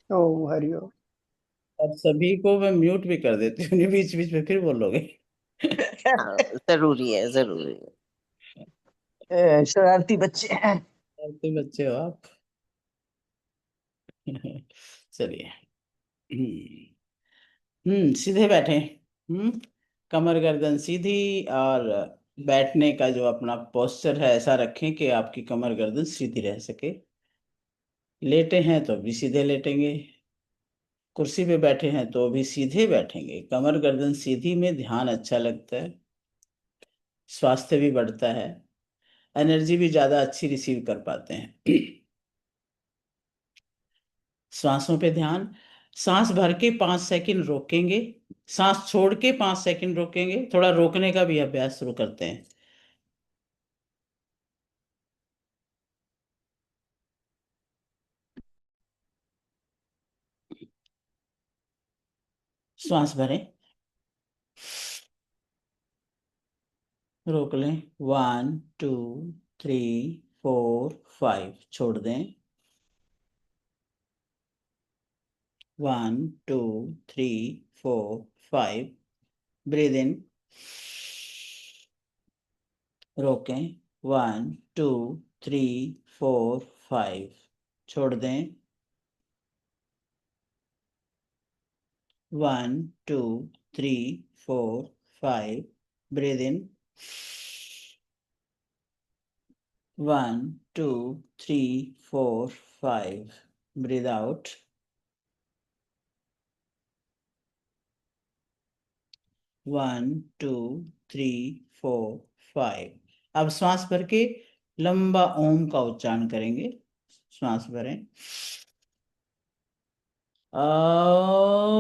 ओ हरिओम। अब सभी को मैं म्यूट भी कर देती हूँ, बीच बीच में फिर बोलोगे। हाँ, जरूरी है, जरूरी है। शरारती बच्चे हैं। ऐसे बच्चे हो आप। चलिए। सीधे बैठे। कमर गर्दन सीधी। और बैठने का जो अपना पोस्चर है ऐसा रखें कि आपकी कमर गर्दन सीधी रह सके। लेटे हैं तो भी सीधे लेटेंगे। कुर्सी पे बैठे हैं तो भी सीधे बैठेंगे। कमर गर्दन सीधी में ध्यान अच्छा लगता है। स्वास्थ्य भी बढ़ता है। एनर्जी भी ज्यादा अच्छी रिसीव कर पाते हैं। श्वासों पे ध्यान। सांस भर के 5 सेकंड रोकेंगे। सांस छोड़ के 5 सेकंड रोकेंगे। थोड़ा रोकने का भी अभ्यास शुरू करते हैं। श्वास भरें। रोक लें। 1 2 3 4 5 छोड़ दें। 1 2 3 4 5। Breathe in. रोकें। 1 2 3 4 5। छोड़ दें। 1 2 3 4 5। Breathe in. 1 2 3 4 5। Breathe out. 1 2 3 4 5। अब श्वास भर के लंबा ओम का उच्चारण करेंगे। श्वास भरें। ओम।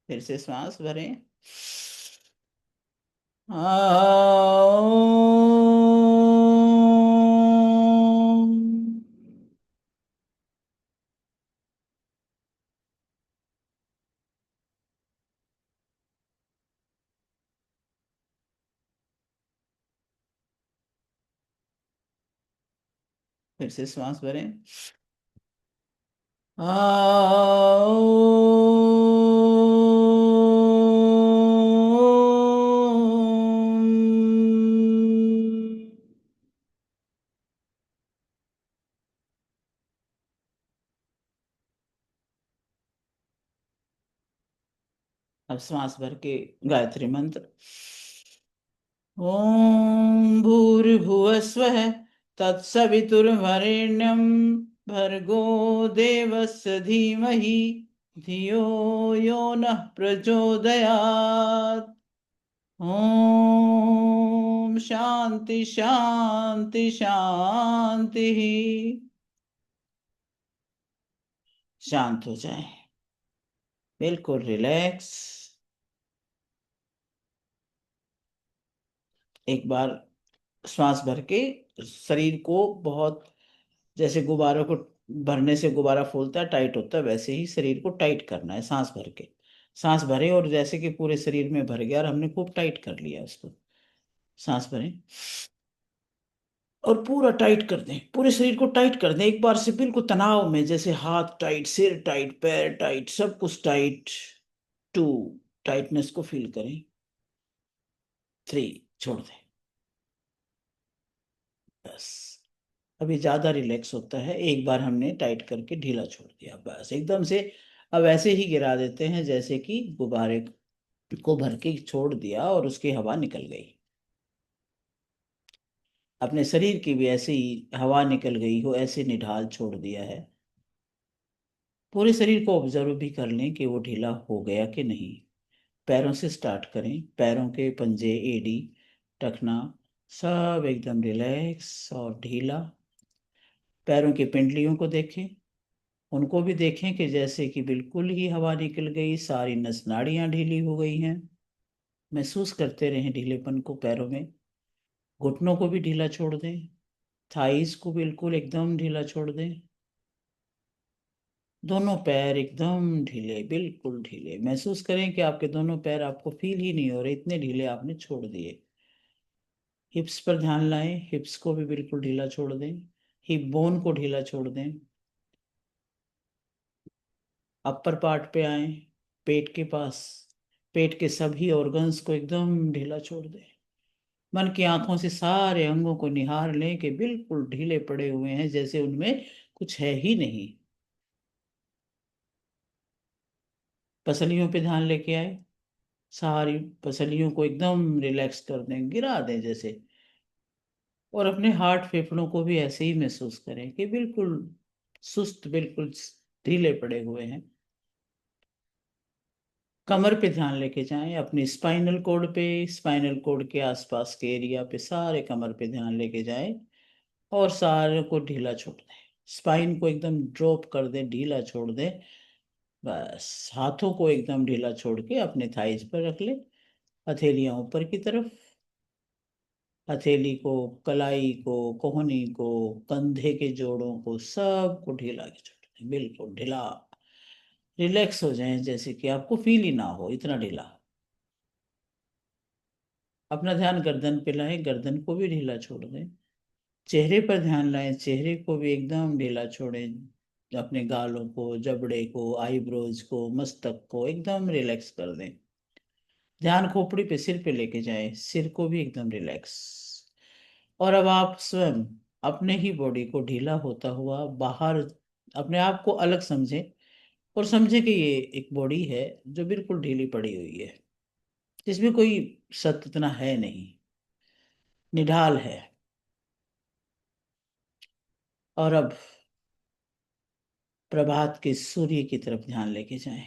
फिर से श्वास भरें। ओम। फिर से श्वास भरें। ओम। अब श्वास भर के गायत्री मंत्र। ओम भूर्भुवः स्वः तत्सवितुर्वरेण्यं भर्गो देवस्य धीमहि धियो यो नः प्रचोदयात्। ओम शांति शांति शांति। शांत हो जाए। बिल्कुल रिलैक्स। एक बार श्वास भर के शरीर को बहुत, जैसे गुब्बारों को भरने से गुब्बारा फूलता है टाइट होता है, वैसे ही शरीर को टाइट करना है सांस भर के। सांस भरे और जैसे कि पूरे शरीर में भर गया और हमने खूब टाइट कर लिया उसको। सांस भरें और पूरा टाइट कर दें। पूरे शरीर को टाइट कर दें एक बार से, बिल्कुल तनाव में, जैसे हाथ टाइट, सिर टाइट, पैर टाइट, सब कुछ टाइट। 2। टाइटनेस को फील करें। 3। छोड़ दें। बस। अभी ज्यादा रिलैक्स होता है, एक बार हमने टाइट करके ढीला छोड़ दिया, बस एकदम से। अब ऐसे ही गिरा देते हैं जैसे कि गुब्बारे को भर के छोड़ दिया और उसकी हवा निकल गई। अपने शरीर की भी ऐसे ही हवा निकल गई हो, ऐसे निढाल छोड़ दिया है। पूरे शरीर को ऑब्जर्व भी कर लें कि वो ढीला हो गया कि नहीं। पैरों से स्टार्ट करें। पैरों के पंजे, एड़ी, टखना, सब एकदम रिलैक्स और ढीला। पैरों की पिंडलियों को देखें। उनको भी देखें कि जैसे कि बिल्कुल ही हवा निकल गई, सारी नस नाड़ियां ढीली हो गई हैं। महसूस करते रहें ढीलेपन को पैरों में। घुटनों को भी ढीला छोड़ दें। थाइस को बिल्कुल एकदम ढीला छोड़ दें। दोनों पैर एकदम ढीले, बिल्कुल ढीले। महसूस करें कि आपके दोनों पैर आपको फील ही नहीं हो रहे, इतने ढीले आपने छोड़ दिए। हिप्स पर ध्यान लाएं, हिप्स को भी बिल्कुल ढीला छोड़ दें, हिप बोन को ढीला छोड़ दें। अपर पार्ट पे आए, पेट के पास, पेट के सभी ऑर्गन्स को एकदम ढीला छोड़ दें। मन की आंखों से सारे अंगों को निहार लें कि बिल्कुल ढीले पड़े हुए हैं, जैसे उनमें कुछ है ही नहीं। पसलियों पे ध्यान लेके आए, सारी पसलियों को एकदम रिलैक्स कर दें, गिरा दें जैसे। और अपने हार्ट फेफड़ों को भी ऐसे ही महसूस करें कि बिल्कुल सुस्त, बिल्कुल ढीले पड़े हुए हैं। कमर पे ध्यान लेके जाएं, अपनी स्पाइनल कॉर्ड पे, स्पाइनल कॉर्ड के आसपास के एरिया पे, सारे कमर पे ध्यान लेके जाएं और सारे को ढीला छोड़ दें। स्पाइन को एकदम ड्रॉप कर दें, ढीला छोड़ दें। बस हाथों को एकदम ढीला छोड़ के अपने थाइज पर रख ले, हथेलियां ऊपर की तरफ। हथेली को, कलाई को, कोहनी को, कंधे के जोड़ों को, सब को ढीला के छोड़ दें, बिल्कुल ढीला। रिलैक्स हो जाएं, जैसे कि आपको फील ही ना हो, इतना ढीला। अपना ध्यान गर्दन पे लाएं, गर्दन को भी ढीला छोड़ दें। चेहरे पर ध्यान लाएं, चेहरे को भी एकदम ढीला छोड़ें। अपने गालों को, जबड़े को, आईब्रोज को, मस्तक को एकदम रिलैक्स कर दें। ध्यान खोपड़ी पे, सिर पे लेके जाएं, सिर को भी एकदम रिलैक्स। और अब आप स्वयं अपने ही बॉडी को ढीला होता हुआ बाहर, अपने आप को अलग समझें और समझें कि ये एक बॉडी है जो बिल्कुल ढीली पड़ी हुई है, जिसमें कोई सत्य इतना है नहीं, निढाल है। और अब प्रभात के सूर्य की तरफ ध्यान लेके जाएं।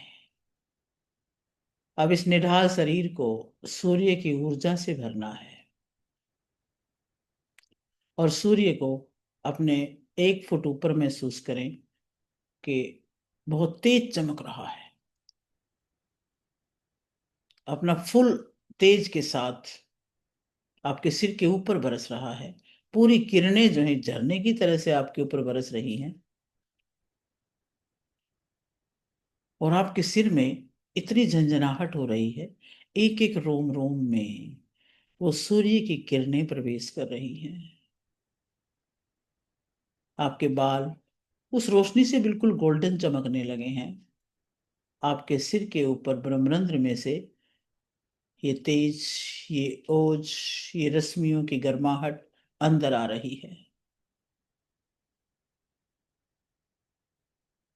अब इस निढाल शरीर को सूर्य की ऊर्जा से भरना है और सूर्य को अपने 1 फुट ऊपर महसूस करें कि बहुत तेज चमक रहा है। अपना फुल तेज के साथ आपके सिर के ऊपर बरस रहा है। पूरी किरणें जो है झरने की तरह से आपके ऊपर बरस रही हैं और आपके सिर में इतनी झंझनाहट हो रही है, एक एक रोम रोम में वो सूर्य की किरणें प्रवेश कर रही हैं। आपके बाल उस रोशनी से बिल्कुल गोल्डन चमकने लगे हैं। आपके सिर के ऊपर ब्रह्मरंध्र में से ये तेज, ये ओज, ये रश्मियों की गर्माहट अंदर आ रही है।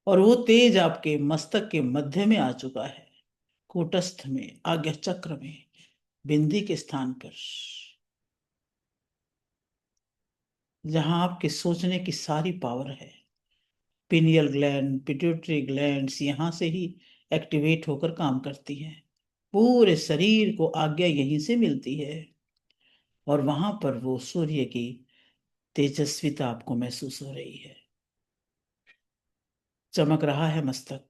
और वो तेज आपके मस्तक के मध्य में आ चुका है, कूटस्थ में, आज्ञा चक्र में, बिंदी के स्थान पर, जहां आपके सोचने की सारी पावर है। पिनियल ग्लैंड, पिट्यूटरी ग्लैंड्स यहाँ से ही एक्टिवेट होकर काम करती हैं। पूरे शरीर को आज्ञा यहीं से मिलती है और वहां पर वो सूर्य की तेजस्विता आपको महसूस हो रही है। चमक रहा है मस्तक,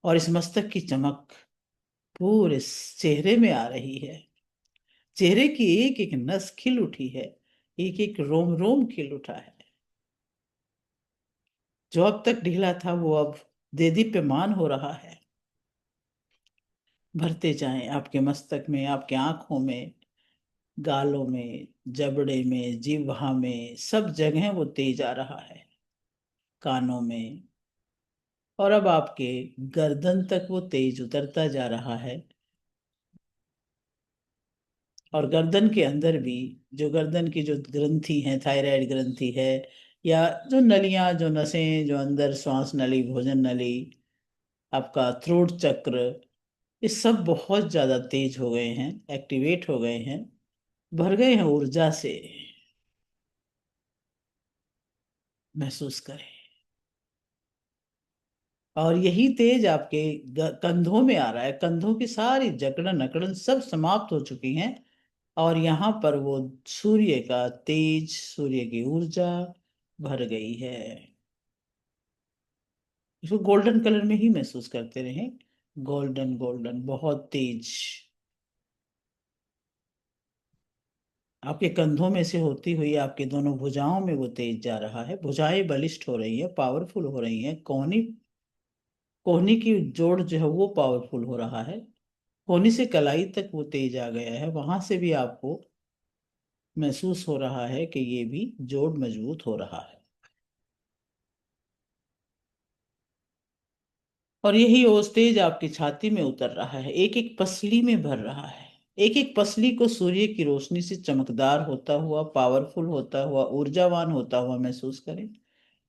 और इस मस्तक की चमक पूरे चेहरे में आ रही है। चेहरे की एक एक नस खिल उठी है, एक एक रोम रोम खिल उठा है। जो अब तक ढीला था वो अब देदीप्यमान हो रहा है। भरते जाएं आपके मस्तक में, आपके आंखों में, गालों में, जबड़े में, जिह्वा में, सब जगह वो तेज आ रहा है, कानों में। और अब आपके गर्दन तक वो तेज उतरता जा रहा है। और गर्दन के अंदर भी, जो गर्दन की जो ग्रंथि है, थायराइड ग्रंथि है, या जो नलियां, जो नसें, जो अंदर श्वास नली, भोजन नली, आपका थ्रोट चक्र, ये सब बहुत ज्यादा तेज हो गए हैं, एक्टिवेट हो गए हैं, भर गए हैं ऊर्जा से। महसूस करें। और यही तेज आपके कंधों में आ रहा है, कंधों की सारी जकड़न अकड़न सब समाप्त हो चुकी हैं और यहाँ पर वो सूर्य का तेज, सूर्य की ऊर्जा भर गई है। इसको गोल्डन कलर में ही महसूस करते रहें, गोल्डन गोल्डन, बहुत तेज। आपके कंधों में से होती हुई आपके दोनों भुजाओं में वो तेज जा रहा है। भुजाएं बलिष्ठ हो रही है, पावरफुल हो रही है। कोहनी कोहनी की जोड़ जो है वो पावरफुल हो रहा है। कोहनी से कलाई तक वो तेज आ गया है। वहां से भी आपको महसूस हो रहा है कि ये भी जोड़ मजबूत हो रहा है। और यही ओज तेज आपकी छाती में उतर रहा है, एक एक पसली में भर रहा है। एक एक पसली को सूर्य की रोशनी से चमकदार होता हुआ, पावरफुल होता हुआ, ऊर्जावान होता हुआ महसूस करें।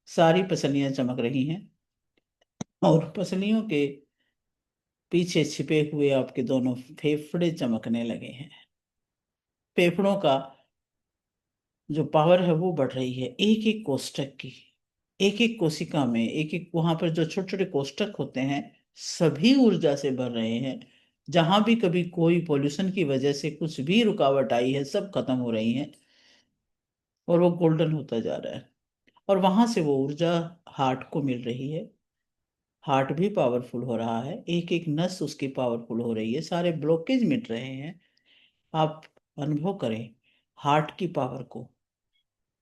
सारी पसलियां चमक रही हैं और पसलियों के पीछे छिपे हुए आपके दोनों फेफड़े चमकने लगे हैं। फेफड़ों का जो पावर है वो बढ़ रही है, एक एक कोष्ठक की, एक एक कोशिका में, एक एक वहां पर जो छोटे छोटे कोष्ठक होते हैं, सभी ऊर्जा से भर रहे हैं। जहां भी कभी कोई पॉल्यूशन की वजह से कुछ भी रुकावट आई है, सब खत्म हो रही है और वो गोल्डन होता जा रहा है। और वहां से वो ऊर्जा हार्ट को मिल रही है। हार्ट भी पावरफुल हो रहा है, एक एक नस उसकी पावरफुल हो रही है, सारे ब्लॉकेज मिट रहे हैं। आप अनुभव करें हार्ट की पावर को।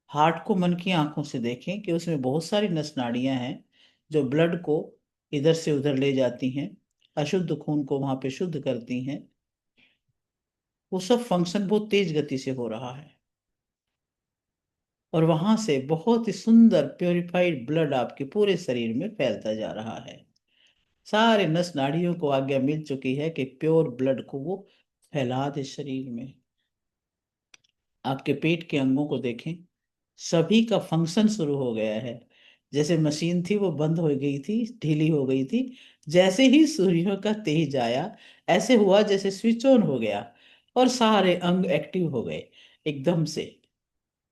हार्ट को मन की आंखों से देखें कि उसमें बहुत सारी नस नाड़ियां हैं जो ब्लड को इधर से उधर ले जाती हैं, अशुद्ध खून को वहां पे शुद्ध करती हैं। वो सब फंक्शन बहुत तेज गति से हो रहा है और वहां से बहुत ही सुंदर प्योरिफाइड ब्लड आपके पूरे शरीर में फैलता जा रहा है। सारे नस नाड़ियों को आज्ञा मिल चुकी है कि प्योर ब्लड को वो फैला दे शरीर में। आपके पेट के अंगों को देखें, सभी का फंक्शन शुरू हो गया है। जैसे मशीन थी वो बंद हो गई थी, ढीली हो गई थी, जैसे ही सूर्यों का तेज आया ऐसे हुआ जैसे स्विच ऑन हो गया और सारे अंग एक्टिव हो गए एकदम से।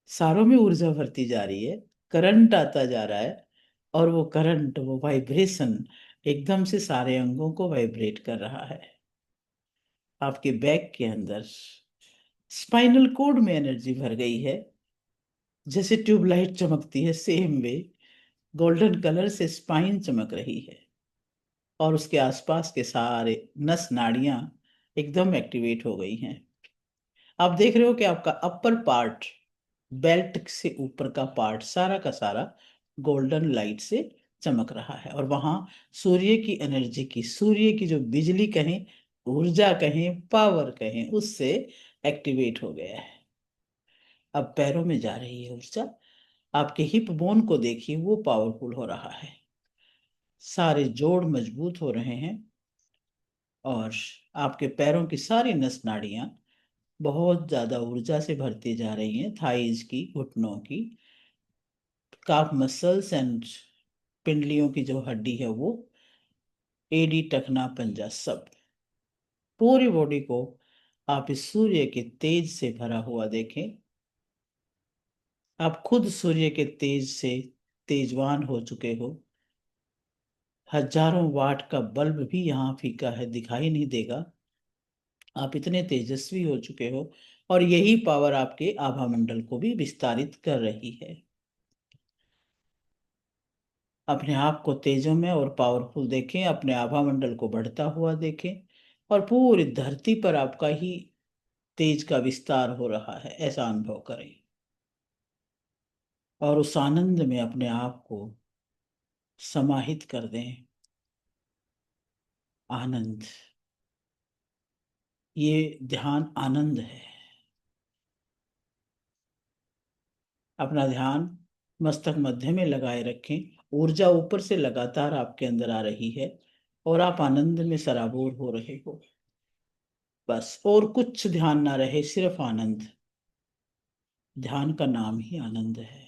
सारों में ऊर्जा भरती जा रही है, करंट आता जा रहा है और वो करंट, वो वाइब्रेशन एकदम से सारे अंगों को वाइब्रेट कर रहा है। आपके बैक के अंदर स्पाइनल कोड में एनर्जी भर गई है। जैसे ट्यूबलाइट चमकती है, सेम वे गोल्डन कलर से स्पाइन चमक रही है और उसके आसपास के सारे नस नाड़ियां एकदम एक्टिवेट हो गई हैं। आप देख रहे हो कि आपका अपर पार्ट, बेल्ट से ऊपर का पार्ट, सारा का सारा गोल्डन लाइट से चमक रहा है और वहां सूर्य की एनर्जी की, सूर्य की जो बिजली कहें, ऊर्जा कहें, पावर कहें, उससे एक्टिवेट हो गया है। अब पैरों में जा रही है ऊर्जा। आपके हिप बोन को देखिए, वो पावरफुल हो रहा है। सारे जोड़ मजबूत हो रहे हैं और आपके पैरों की सारी नस नाड़ियां बहुत ज्यादा ऊर्जा से भरती जा रही हैं। थाइज की, घुटनों की, काफ मसल्स एंड पिंडलियों की जो हड्डी है वो, एडी, टखना, पंजा, सब पूरी बॉडी को आप इस सूर्य के तेज से भरा हुआ देखें। आप खुद सूर्य के तेज से तेजवान हो चुके हो। हजारों वाट का बल्ब भी यहाँ फीका है, दिखाई नहीं देगा। आप इतने तेजस्वी हो चुके हो और यही पावर आपके आभा मंडल को भी विस्तारित कर रही है। अपने आप को तेजों में और पावरफुल देखें, अपने आभा मंडल को बढ़ता हुआ देखें और पूरी धरती पर आपका ही तेज का विस्तार हो रहा है, ऐसा अनुभव करें और उस आनंद में अपने आप को समाहित कर दें। आनंद, ये ध्यान आनंद है। अपना ध्यान मस्तक मध्य में लगाए रखें। ऊर्जा ऊपर से लगातार आपके अंदर आ रही है और आप आनंद में सराबोर हो रहे हो। बस और कुछ ध्यान ना रहे, सिर्फ आनंद। ध्यान का नाम ही आनंद है।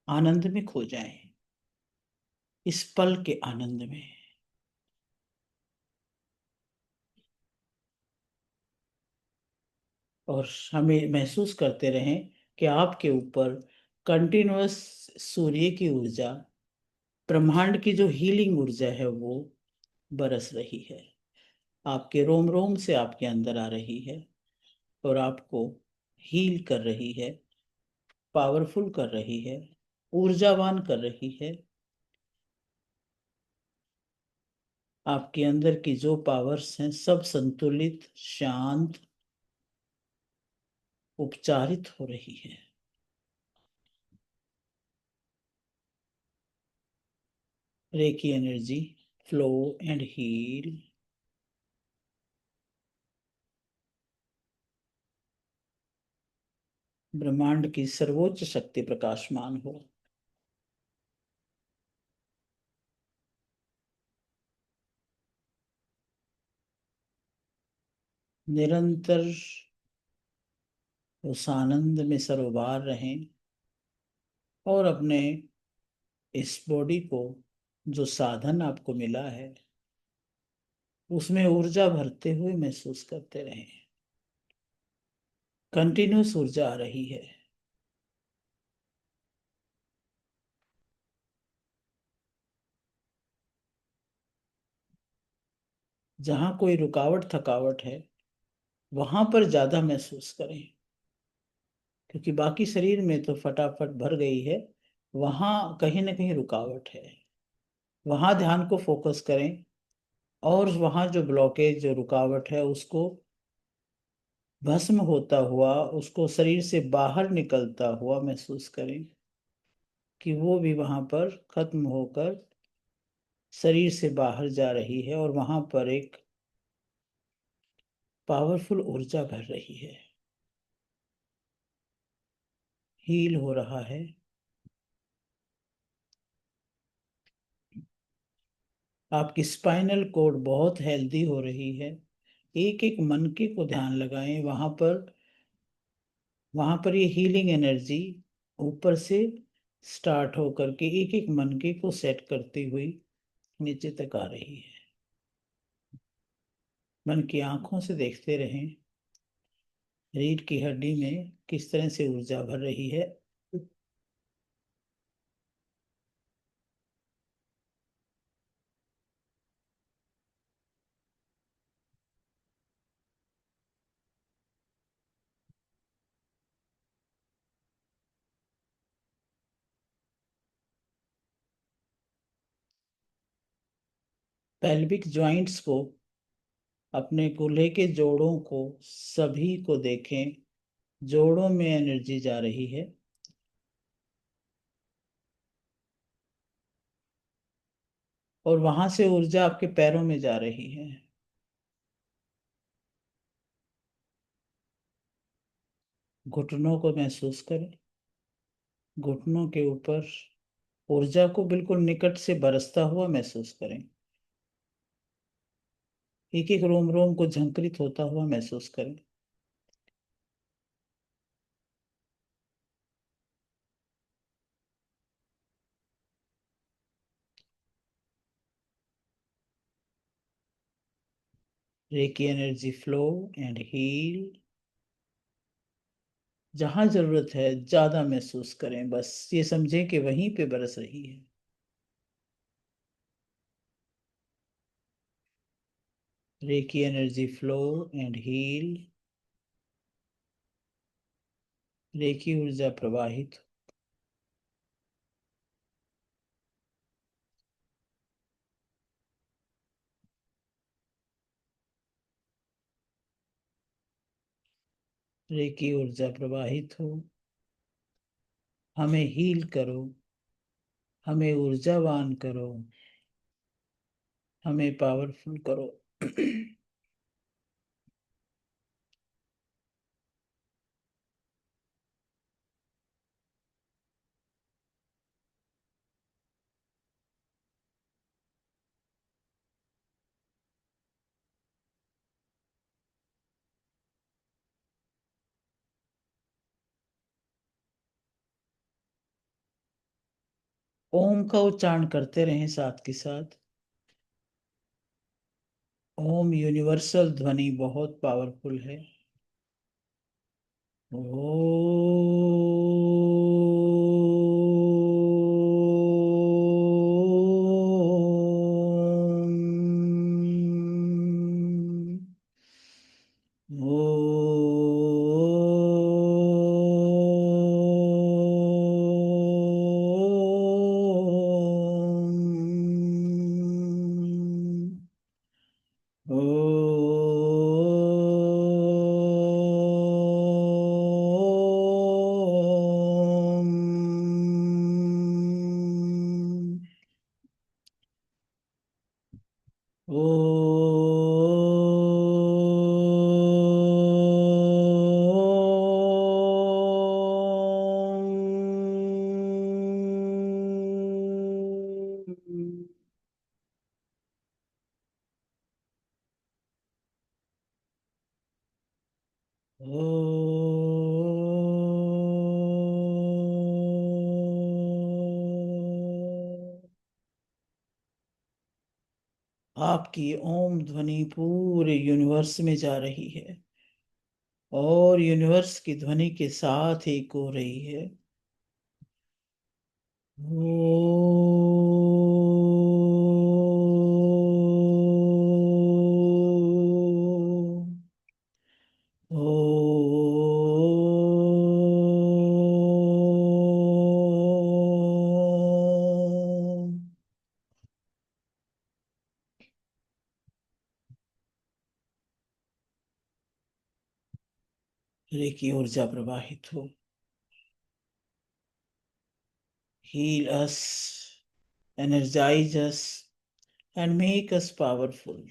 आनंद में खो जाएं, इस पल के आनंद में। और हमें महसूस करते रहें कि आपके ऊपर कंटिन्यूअस सूर्य की ऊर्जा, ब्रह्मांड की जो हीलिंग ऊर्जा है वो बरस रही है। आपके रोम रोम से आपके अंदर आ रही है और आपको हील कर रही है, पावरफुल कर रही है, ऊर्जावान कर रही है। आपके अंदर की जो पावर्स हैं सब संतुलित, शांत उपचारित हो रही है। Reiki energy flow and heal. ब्रह्मांड की सर्वोच्च शक्ति प्रकाशमान हो। निरंतर उस आनंद में सरोवार रहें और अपने इस बॉडी को, जो साधन आपको मिला है, उसमें ऊर्जा भरते हुए महसूस करते रहें। कंटिन्यूस ऊर्जा आ रही है। जहां कोई रुकावट थकावट है वहां पर ज्यादा महसूस करें, क्योंकि बाकी शरीर में तो फटाफट भर गई है, वहां कहीं ना कहीं रुकावट है। वहां ध्यान को फोकस करें और वहां जो ब्लॉकेज, जो रुकावट है, उसको भस्म होता हुआ, उसको शरीर से बाहर निकलता हुआ महसूस करें कि वो भी वहां पर खत्म होकर शरीर से बाहर जा रही है और वहां पर एक पावरफुल ऊर्जा भर रही है। हील हो रहा है। आपकी स्पाइनल कोड बहुत हेल्दी हो रही है। एक एक मनके को ध्यान लगाएं, वहां पर ये हीलिंग एनर्जी ऊपर से स्टार्ट होकर के एक एक मनके को सेट करती हुई नीचे तक आ रही है। मन की आंखों से देखते रहें रीढ़ की हड्डी में किस तरह से ऊर्जा भर रही है। पेल्विक जॉइंट्स को, अपने कूल्हे के जोड़ों को, सभी को देखें। जोड़ों में एनर्जी जा रही है और वहां से ऊर्जा आपके पैरों में जा रही है। घुटनों को महसूस करें। घुटनों के ऊपर ऊर्जा को बिल्कुल निकट से बरसता हुआ महसूस करें। एक एक रोम रोम को झंकृत होता हुआ महसूस करें। Reiki energy flow and heal. जहां जरूरत है ज्यादा महसूस करें, बस ये समझें कि वहीं पे बरस रही है। Reiki energy flow and heal. Reiki ऊर्जा प्रवाहित। रेकी ऊर्जा प्रवाहित हो। हमें हील करो, हमें ऊर्जावान करो, हमें पावरफुल करो। ओम का उच्चारण करते रहें साथ के साथ। ओम यूनिवर्सल ध्वनि बहुत पावरफुल है। ओम। ओम। ओ आपकी ओम ध्वनि पूरे यूनिवर्स में जा रही है और यूनिवर्स की ध्वनि के साथ एक हो रही है। रेकी ऊर्जा प्रवाहित हो, heal us, energize us, and make us powerful.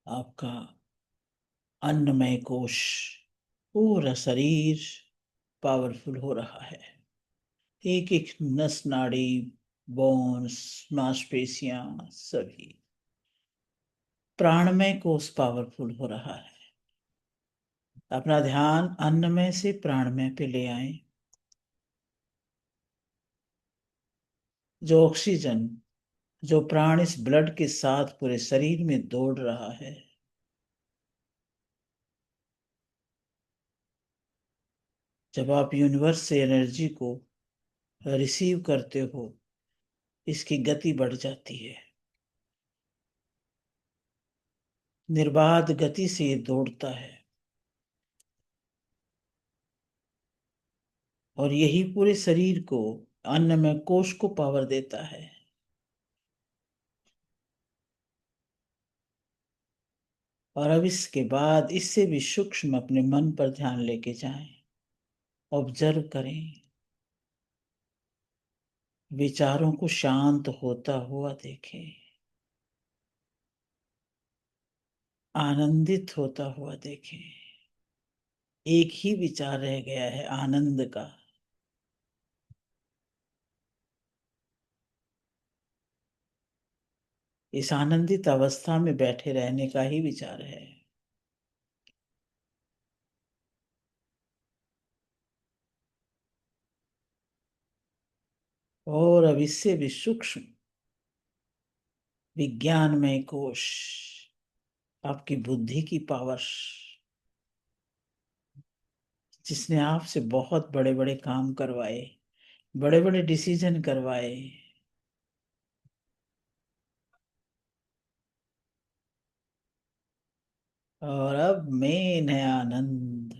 आपका अन्नमय कोश, पूरा शरीर पावरफुल हो रहा है। एक एक नस नाड़ी, बोन्स, मांसपेशियां, सभी प्राणमय कोश पावरफुल हो रहा है। अपना ध्यान अन्नमय से प्राणमय पे ले आए। जो ऑक्सीजन, जो प्राण इस ब्लड के साथ पूरे शरीर में दौड़ रहा है, जब आप यूनिवर्स से एनर्जी को रिसीव करते हो, इसकी गति बढ़ जाती है। निर्बाध गति से ये दौड़ता है और यही पूरे शरीर को, अन्नमय कोश को पावर देता है। और अब इसके बाद इससे भी सूक्ष्म अपने मन पर ध्यान लेके जाएं, ऑब्जर्व करें, विचारों को शांत होता हुआ देखें, आनंदित होता हुआ देखें। एक ही विचार रह गया है, आनंद का। इस आनंदित अवस्था में बैठे रहने का ही विचार है। और अब इससे भी सूक्ष्म विज्ञानमय कोश, आपकी बुद्धि की पावर, जिसने आपसे बहुत बड़े बड़े काम करवाए, बड़े बड़े डिसीजन करवाए, और अब मेन है आनंद।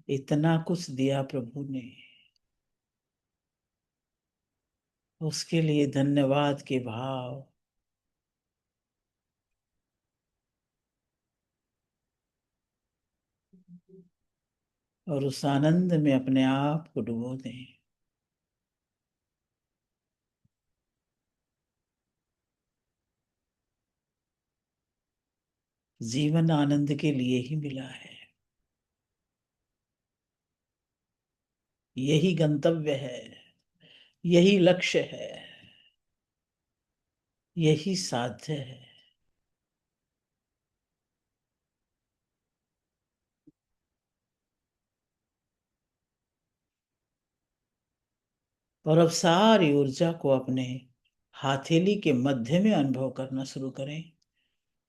इतना कुछ दिया प्रभु ने, उसके लिए धन्यवाद के भाव। और उस आनंद में अपने आप को डुबो दें। जीवन आनंद के लिए ही मिला है। यही गंतव्य है, यही लक्ष्य है, यही साध्य है। और अब सारी ऊर्जा को अपने हथेली के मध्य में अनुभव करना शुरू करें।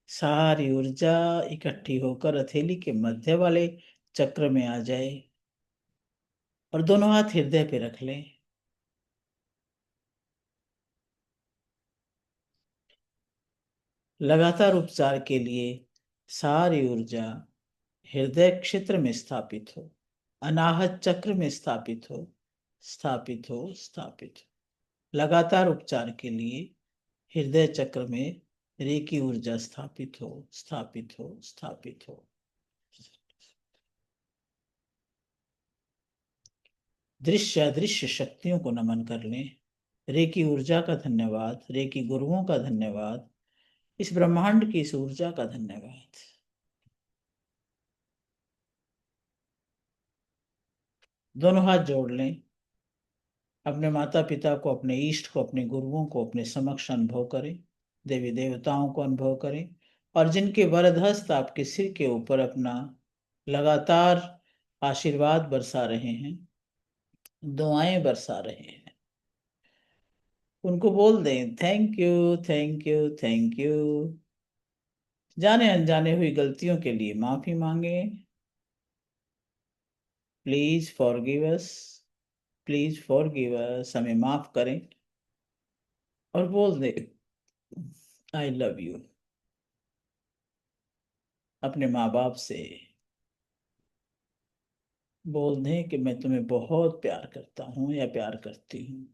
सारी ऊर्जा इकट्ठी होकर हथेली के मध्य वाले चक्र में आ जाए और दोनों हाथ हृदय पे रख लें। लगातार उपचार के लिए सारी ऊर्जा हृदय क्षेत्र में स्थापित हो, अनाहत चक्र में स्थापित हो, स्थापित हो, स्थापित हो। लगातार उपचार के लिए हृदय चक्र में रेकी ऊर्जा स्थापित हो, स्थापित हो, स्थापित हो। दृश्य अदृश्य शक्तियों को नमन कर लें। रेकी ऊर्जा का धन्यवाद, रेकी गुरुओं का धन्यवाद, इस ब्रह्मांड की इस ऊर्जा का धन्यवाद। दोनों हाथ जोड़ लें। अपने माता पिता को, अपने इष्ट को, अपने गुरुओं को अपने समक्ष अनुभव करें। देवी देवताओं को अनुभव करें, और जिनके वरद हस्त आपके सिर के ऊपर अपना लगातार आशीर्वाद बरसा रहे हैं, दुआएं बरसा रहे हैं, उनको बोल दें thank you, thank you, thank you. जाने अनजाने हुई गलतियों के लिए माफी मांगे। Please forgive us, please forgive अस, हमें माफ करें। और बोल दे आई लव यू अपने माँ बाप से। बोल दें कि मैं तुम्हें बहुत प्यार करता हूँ या प्यार करती हूँ।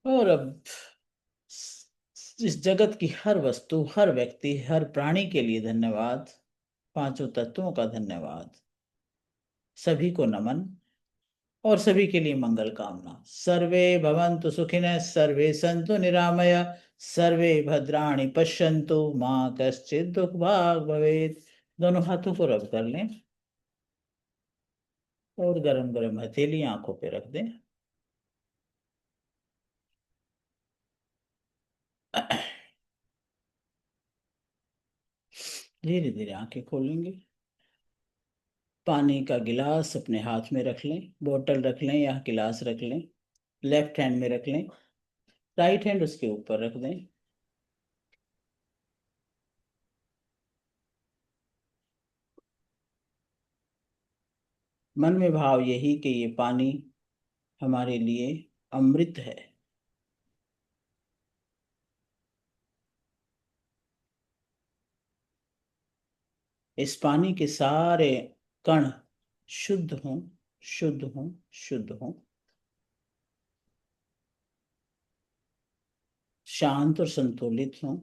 और अब इस जगत की हर वस्तु, हर व्यक्ति, हर प्राणी के लिए धन्यवाद। पांचों तत्वों का धन्यवाद। सभी को नमन, और सभी के लिए मंगल कामना। सर्वे भवन्तु सुखिनः, सर्वे सन्तु निरामय, सर्वे भद्राणि पश्यन्तु, माँ कश्चित् दुख भाग भवेत्। दोनों हाथों को रब कर लें और गरम गरम हथेली आंखों पे रख दें। धीरे धीरे आंखें खोलेंगे। पानी का गिलास अपने हाथ में रख लें, बोतल रख लें या गिलास रख लें। लेफ्ट हैंड में रख लें, राइट हैंड उसके ऊपर रख दें। मन में भाव यही कि ये पानी हमारे लिए अमृत है। इस पानी के सारे कण शुद्ध हों, शुद्ध हों, शुद्ध हों, शांत और संतुलित हों।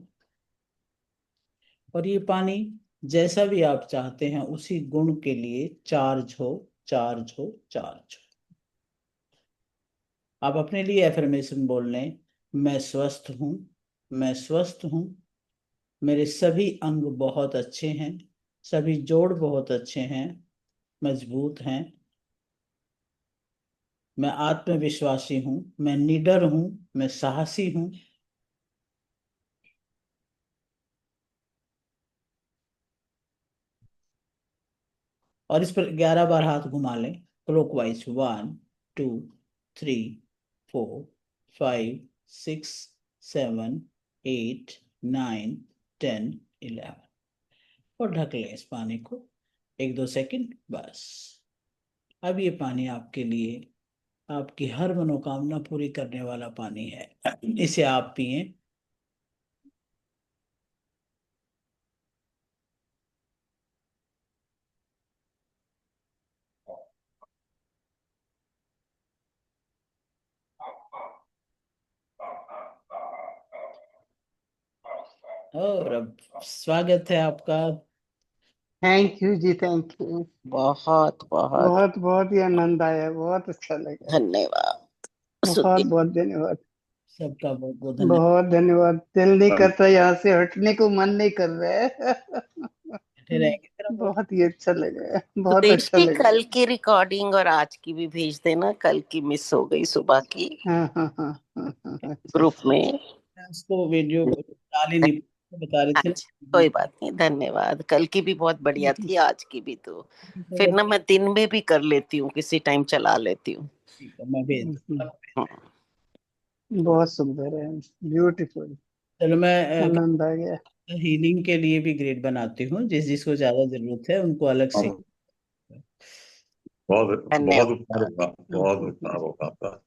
और ये पानी जैसा भी आप चाहते हैं उसी गुण के लिए चार्ज हो, चार्ज हो, चार्ज हो। आप अपने लिए एफर्मेशन बोल लें, मैं स्वस्थ हूं, मैं स्वस्थ हूं, मेरे सभी अंग बहुत अच्छे हैं, सभी जोड़ बहुत अच्छे हैं, मजबूत हैं। मैं आत्मविश्वासी हूं, मैं निडर हूं, मैं साहसी हूं। और इस पर 11 बार हाथ घुमा लें क्लॉकवाइज। 1 2 3 4 5 6 7 8 9 10 11। और ढक लें इस पानी को 1 2 सेकंड बस। अब ये पानी आपके लिए, आपकी हर मनोकामना पूरी करने वाला पानी है। इसे आप पिए। और अब स्वागत है आपका। Thank you ji, thank you. बहुत बहुत बहुत बहुत ही आनंद आया, बहुत अच्छा लगा। धन्यवाद। बहुत बहुत धन्यवाद, सबका बहुत बहुत धन्यवाद। बहुत धन्यवाद। दिल नहीं करता यहाँ से हटने को, मन नहीं कर रहा है। बैठे रहेंगे फिर हम। बहुत ही अच्छा लगा, बहुत सुदेश अच्छा जी, लगा। कल की रिकॉर्डिंग और आज की भी भेज देना। कल की मिस हो गई सुबह की हाँ हाँ हाँ हाँ हाँ, अच्छा ग्रुप अच्छा। में। उसको वीडियो डाल ही नहीं, बता रहे थे अच्छा, कोई बात नहीं, धन्यवाद। कल की भी बहुत बढ़िया थी, आज की भी। तो फिर ना मैं दिन में भी कर लेती हूँ, किसी टाइम चला लेती हूँ। ठीक है, मैं भेज दूँ। बहुत सुंदर है, ब्यूटीफुल। चलो, मैं आनंद आ गया। हीलिंग के लिए भी ग्रेड बनाती हूँ, जिस जिसको ज्यादा जरूरत है उनको अलग से। बहुत बहुत धन्यवाद। उपकार होगा, बहुत उपकार होगा आपका।